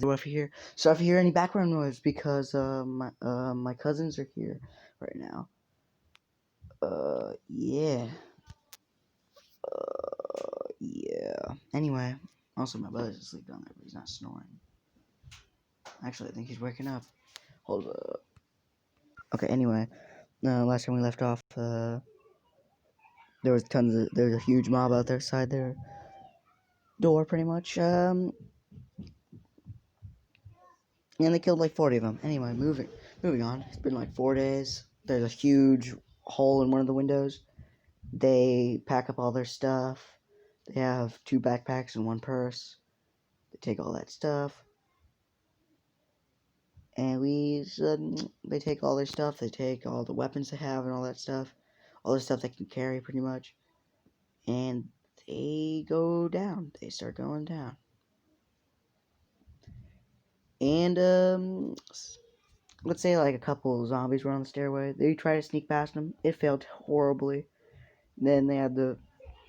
if you hear, so if you hear any background noise, because my cousins are here right now. Yeah. Yeah. Anyway, also my brother's asleep down there, but he's not snoring. Actually, I think he's waking up. Hold up. Okay. Anyway, last time we left off, there was a huge mob out there outside their door, pretty much. And they killed like 40 of them. Anyway, moving on. It's been like 4 days. There's a huge hole in one of the windows. They pack up all their stuff. They have 2 backpacks and 1 purse. They take all that stuff. And they take all their stuff. They take all the weapons they have and all that stuff. All the stuff they can carry, pretty much. And they go down. They start going down. And, let's say like a couple of zombies were on the stairway. They tried to sneak past them. It failed horribly. Then they had to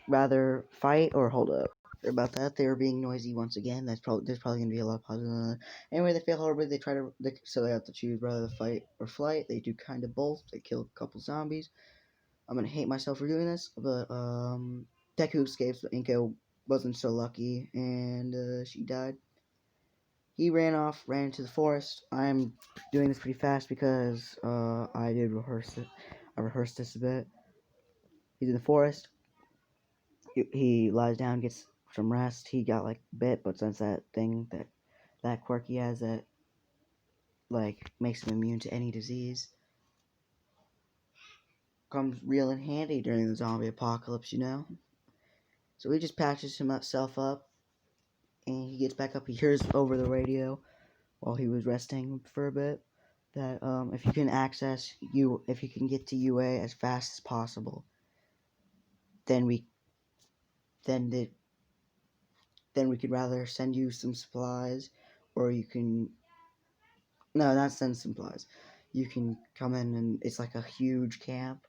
rather fight or hold up. About that, they were being noisy once again. There's probably gonna be a lot of pauses. Anyway, they fail horribly. So they have to choose rather fight or flight. They do kind of both. They kill a couple zombies. I'm gonna hate myself for doing this, but Deku escapes. But Inko wasn't so lucky, and she died. He ran into the forest. I'm doing this pretty fast because I did rehearse it. I rehearsed this a bit. He's in the forest. He lies down, gets some rest. He got like bit, but since that quirk he has that like makes him immune to any disease, comes real in handy during the zombie apocalypse, you know. So he just patches himself up, and he gets back up. He hears over the radio while he was resting for a bit that if you can get to UA as fast as possible, then we could rather send you some supplies, or you can not send supplies. You can come in, and it's like a huge camp.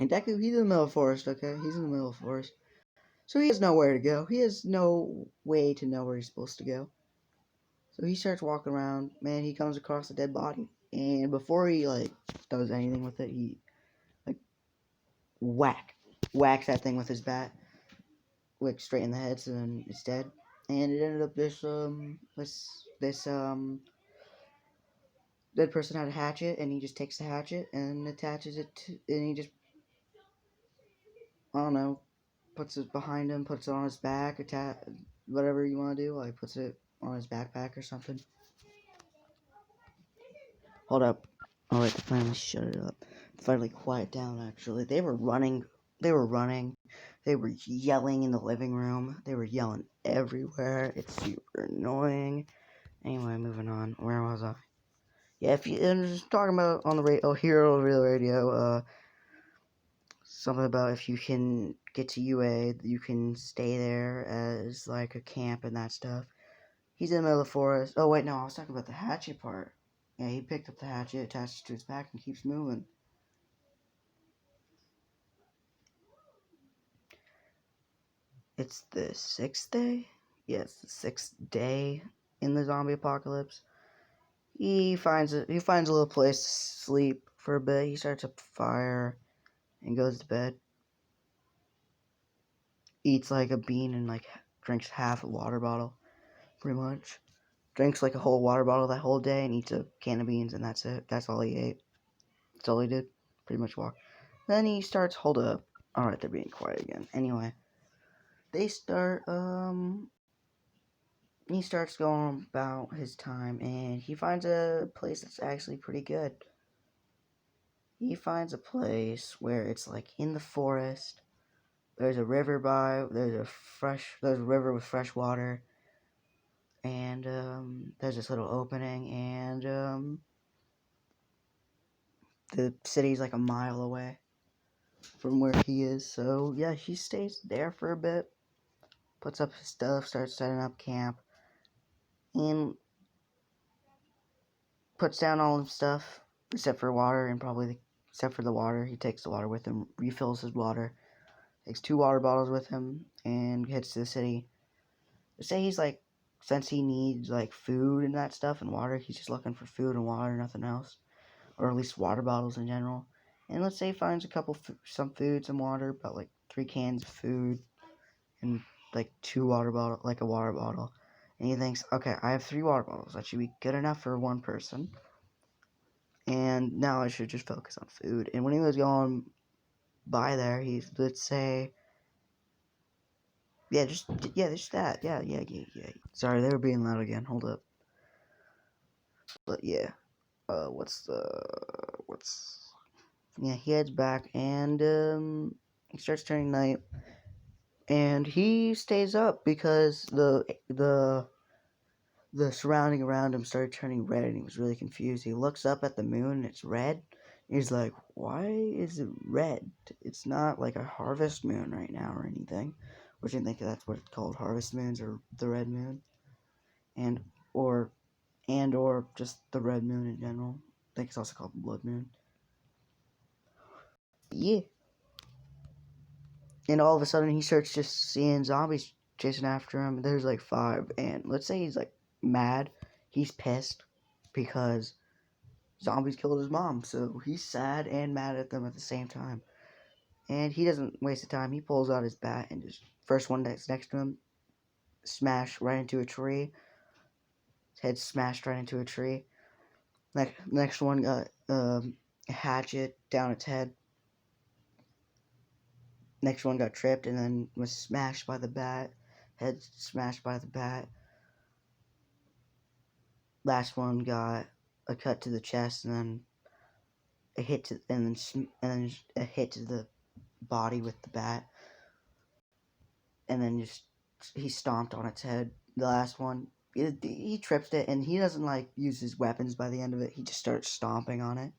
And Deku, he's in the middle of the forest, okay? He's in the middle of the forest. So he has nowhere to go. He has no way to know where he's supposed to go. So he starts walking around. Man, he comes across a dead body. And before he, like, does anything with it, he, like, whacks that thing with his bat. Like, straight in the head, so then it's dead. And it ended up this dead person had a hatchet, and he just takes the hatchet and attaches it to, and he just, I don't know, puts it behind him, puts it on his back, whatever you want to do, like puts it on his backpack or something. Hold up. Alright, finally shut it up. Finally quiet down, actually. They were running. They were yelling in the living room. They were yelling everywhere. It's super annoying. Anyway, moving on. Where was I? Yeah, if you just talking about on the radio, here over the radio, something about if you can get to UA, you can stay there as like a camp and that stuff. He's in the middle of the forest. Oh wait, no, I was talking about the hatchet part. Yeah, he picked up the hatchet, attached it to his back, and keeps moving. It's the 6th day? Yes, the 6th day in the zombie apocalypse. He finds a little place to sleep for a bit. He starts a fire and goes to bed. Eats like a bean and like drinks half a water bottle, pretty much. Drinks like a whole water bottle that whole day and eats a can of beans, and that's it. That's all he ate. That's all he did. Pretty much walk. Then he starts, hold up. Alright, they're being quiet again. Anyway, he starts going about his time, and he finds a place that's actually pretty good. He finds a place where it's like in the forest. There's a river there's a river with fresh water, and there's this little opening, and the city's like a mile away from where he is. So yeah, he stays there for a bit, puts up his stuff, starts setting up camp, and puts down all his stuff except for water, and except for the water. He takes the water with him, refills his water, takes 2 water bottles with him, and heads to the city. Say he's like since he needs like food and that stuff and water, he's just looking for food and water, nothing else, or at least water bottles in general. And let's say he finds a couple, some food, some water, about like 3 cans of food and like 2 water bottle, like a water bottle. And he thinks, okay, I have 3 water bottles. That should be good enough for one person. And now I should just focus on food. And when he was going by there, he's, let's say, yeah, just that. Yeah. Sorry, they were being loud again. Hold up. But yeah, yeah, he heads back and he starts turning night, and he stays up because the surrounding around him started turning red, and he was really confused. He looks up at the moon and it's red. He's like, why is it red? It's not like a harvest moon right now or anything. Which I think that's what it's called, harvest moons or the red moon. And or just the red moon in general. I think it's also called the blood moon. Yeah. And all of a sudden he starts just seeing zombies chasing after him. There's like 5, and let's say he's like mad. He's pissed because zombies killed his mom, so he's sad and mad at them at the same time. And he doesn't waste the time. He pulls out his bat and just first one that's next to him, smash right into a tree. His head smashed right into a tree. Next one got a hatchet down its head. Next one got tripped and then was smashed by the bat. Head smashed by the bat. Last one got a cut to the chest and then a hit to and then a hit to the body with the bat. And then just he stomped on its head. The last one, he tripped it, and he doesn't like use his weapons by the end of it. He just starts stomping on it.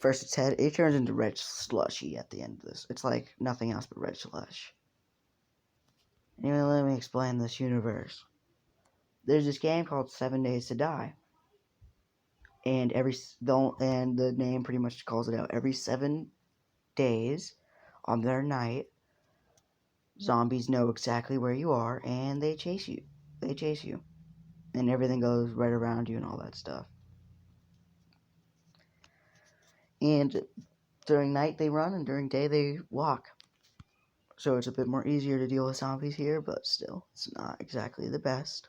First its head, it turns into red slushy at the end of this. It's like nothing else but red slush. Anyway, let me explain this universe. There's this game called 7 Days to Die, and the name pretty much calls it out. Every 7 days, on their night, zombies know exactly where you are, and they chase you. And everything goes right around you and all that stuff. And during night they run, and during day they walk. So it's a bit more easier to deal with zombies here, but still, it's not exactly the best.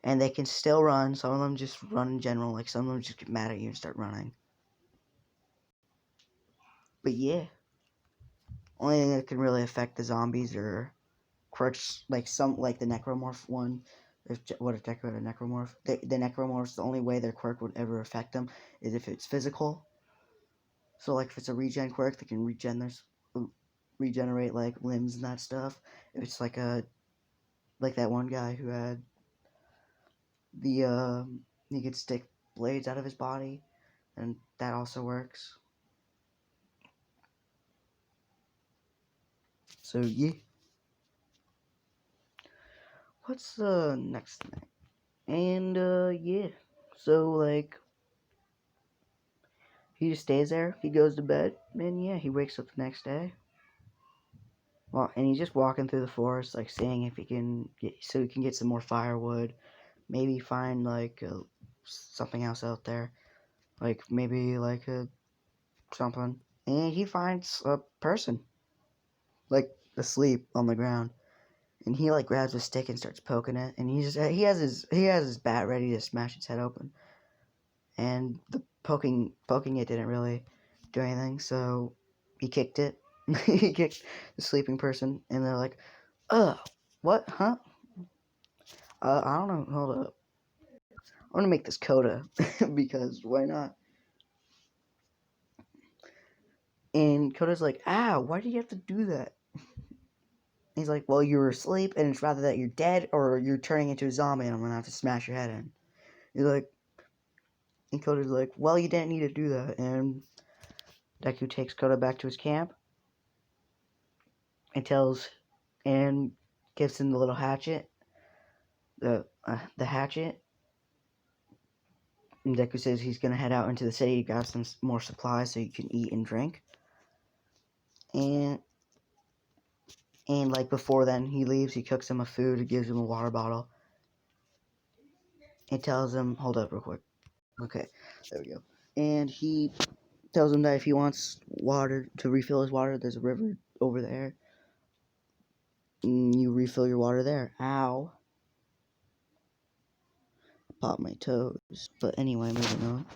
And they can still run. Some of them just run in general. Like, some of them just get mad at you and start running. But yeah. Only thing that can really affect the zombies are quirks, like the necromorph one. What if Deku had a necromorph? The necromorphs, the only way their quirk would ever affect them is if it's physical. So, like, if it's a regen quirk, they can regenerate, like, limbs and that stuff. If it's like that one guy who had he could stick blades out of his body, and that also works. So, yeah. What's the next thing? And, yeah. So, like, he just stays there. He goes to bed, and yeah, he wakes up the next day. Well, and he's just walking through the forest, like, seeing if he can get some more firewood. Maybe find, like, something else out there. Like, maybe, like, something. And he finds a person, like, asleep on the ground. And he, like, grabs a stick and starts poking it. And he has his bat ready to smash its head open. And the poking it didn't really do anything, so he kicked it. He kicked the sleeping person, and they're like, what, huh? I don't know, hold up. I want to make this Coda, because why not? And Coda's like, why do you have to do that? He's like, well, you were asleep, and it's rather that you're dead, or you're turning into a zombie, and I'm gonna have to smash your head in. He's like, and Coda's like, well, you didn't need to do that, and Deku takes Coda back to his camp, and gives him the little hatchet, the hatchet. And Deku says he's gonna head out into the city to grab some more supplies so you can eat and drink. And like before then, he leaves. He cooks him a food. He gives him a water bottle. It tells him, hold up real quick. Okay, there we go. And he tells him that if he wants water to refill his water, there's a river over there. And you refill your water there. Ow. Pop my toes. But anyway, moving on.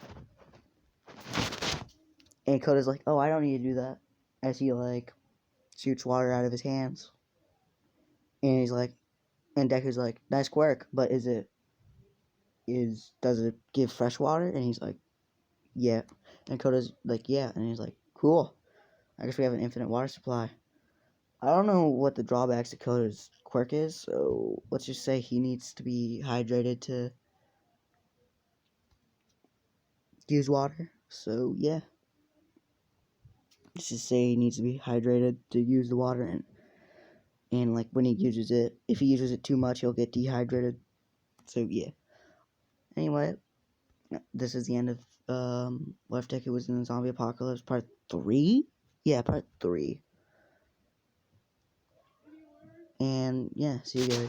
And Koda's like, oh, I don't need to do that. As he, like, shoots water out of his hands. And he's like, and Deku's like, nice quirk, but does it give fresh water? And he's like, yeah. And Koda's like, yeah. And he's like, cool. I guess we have an infinite water supply. I don't know what the drawbacks to Koda's quirk is, so let's just say he needs to be hydrated to use water. So yeah, let's just say he needs to be hydrated to use the water, and like when he uses it, if he uses it too much, he'll get dehydrated. So yeah. Anyway, this is the end of what if Deku was in the zombie apocalypse part 3. Yeah, part 3. And yeah, see you guys.